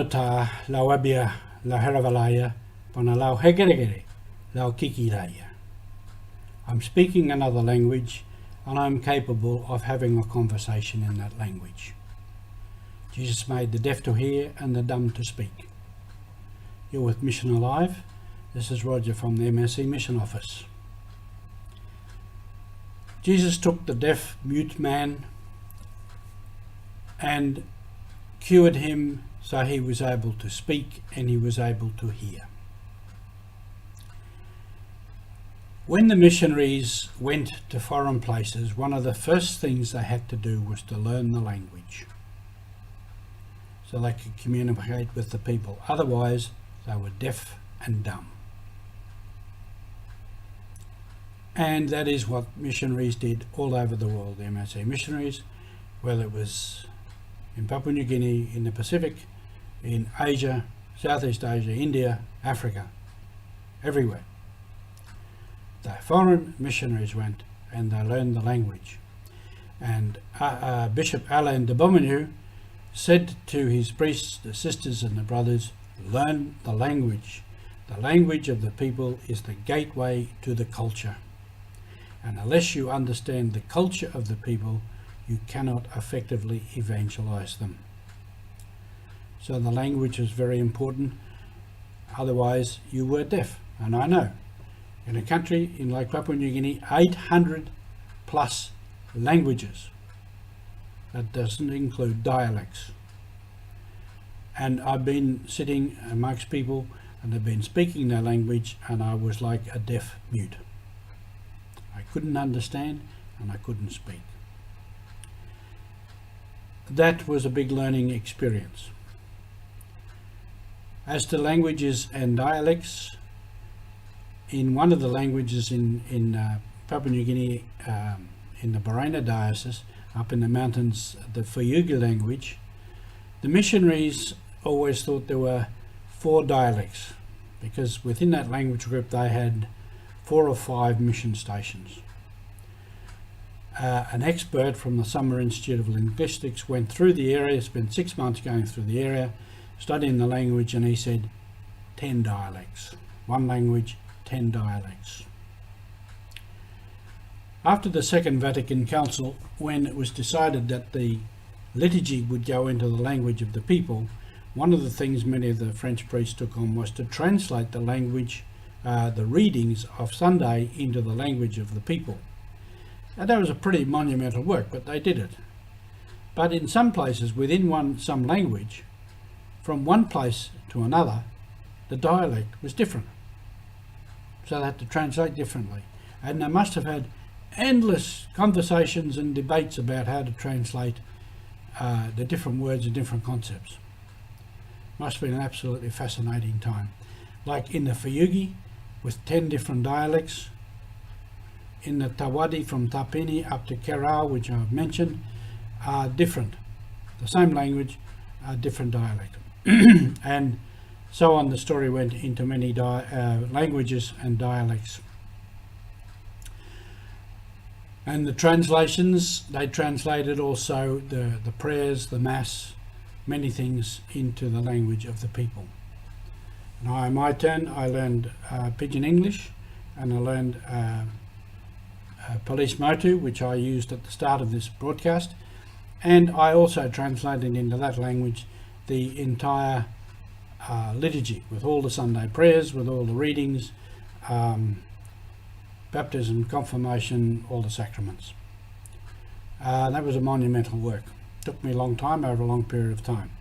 Ta lauabia la heravalaya pana lau hegeregere lau kikiraya. I'm speaking another language and I'm capable of having a conversation in that language. Jesus made the deaf to hear and the dumb to speak. You're with Mission Alive. This is Roger from the MSC Mission Office. Jesus took the deaf mute man and cured him so he was able to speak and he was able to hear. When the missionaries went to foreign places, one of the first things they had to do was to learn the language so they could communicate with the people. Otherwise, they were deaf and dumb. And that is what missionaries did all over the world, the MSC missionaries, whether it was in Papua New Guinea, in the Pacific, in Asia, Southeast Asia, India, Africa, everywhere. The foreign missionaries went and they learned the language. And Bishop Alain de Beaumenu said to his priests, the sisters and the brothers, learn the language. The language of the people is the gateway to the culture. And unless you understand the culture of the people, you cannot effectively evangelize them. So the language is very important. Otherwise, you were deaf. And I know, in a country in like Papua New Guinea, 800 plus languages. That doesn't include dialects. And I've been sitting amongst people and they've been speaking their language and I was like a deaf mute. I couldn't understand and I couldn't speak. That was a big learning experience. As to languages and dialects, in one of the languages in Papua New Guinea, in the Barena diocese, up in the mountains, the Fayuga language, the missionaries always thought there were 4 dialects, because within that language group they had 4 or 5 mission stations. An expert from the Summer Institute of Linguistics went through the area, spent 6 months going through the area, studying the language, and he said 10 dialects. One language, 10 dialects. After the Second Vatican Council, when it was decided that the liturgy would go into the language of the people, one of the things many of the French priests took on was to translate the language, the readings of Sunday into the language of the people. Now that was a pretty monumental work, but they did it. But in some places within some language, from one place to another, the dialect was different. So they had to translate differently. And they must have had endless conversations and debates about how to translate the different words and different concepts. Must have been an absolutely fascinating time. Like in the Fayugi, with 10 different dialects. In the Tawadi from Tapini up to Kerau, which I've mentioned, are different. The same language, different dialect. And so on, the story went into many languages and dialects. And the translations, they translated also the prayers, the mass, many things into the language of the people. Now in my turn, I learned Pidgin English, and I learned Police Motu, which I used at the start of this broadcast, and I also translated into that language the entire liturgy with all the Sunday prayers, with all the readings, baptism, confirmation, all the sacraments. That was a monumental work. Took me a long time, over a long period of time.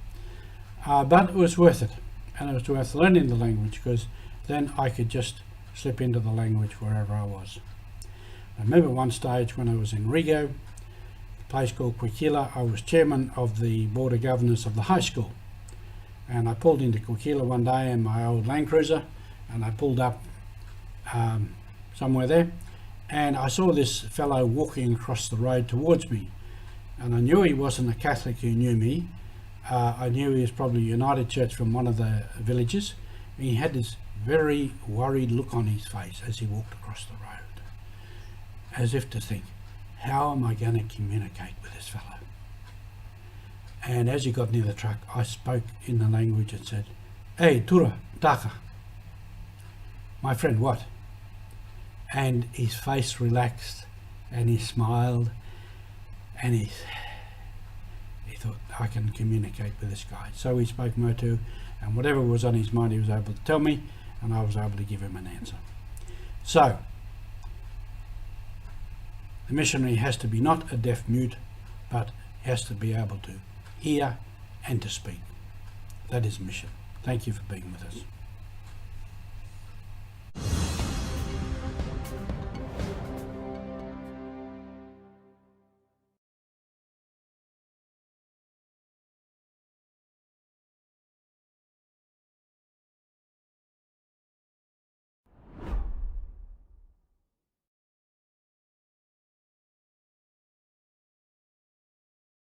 But it was worth it, and it was worth learning the language, because then I could just slip into the language wherever I was. I remember one stage when I was in Rigo, a place called Kwikila. I was chairman of the board of governors of the high school, and I pulled into Kwikila one day in my old Land Cruiser, and I pulled up somewhere there, and I saw this fellow walking across the road towards me, and I knew he wasn't a Catholic who knew me. I knew he was probably United Church from one of the villages. He had this very worried look on his face as he walked across the road, as if to think, how am I going to communicate with this fellow? And as he got near the truck, I spoke in the language and said, "Hey, Tura, Taka." "My friend, what?" And his face relaxed and he smiled and he thought, I can communicate with this guy. So he spoke Motu, and whatever was on his mind he was able to tell me, and I was able to give him an answer. So the missionary has to be not a deaf mute, but has to be able to hear and to speak. That is mission. Thank you for being with us.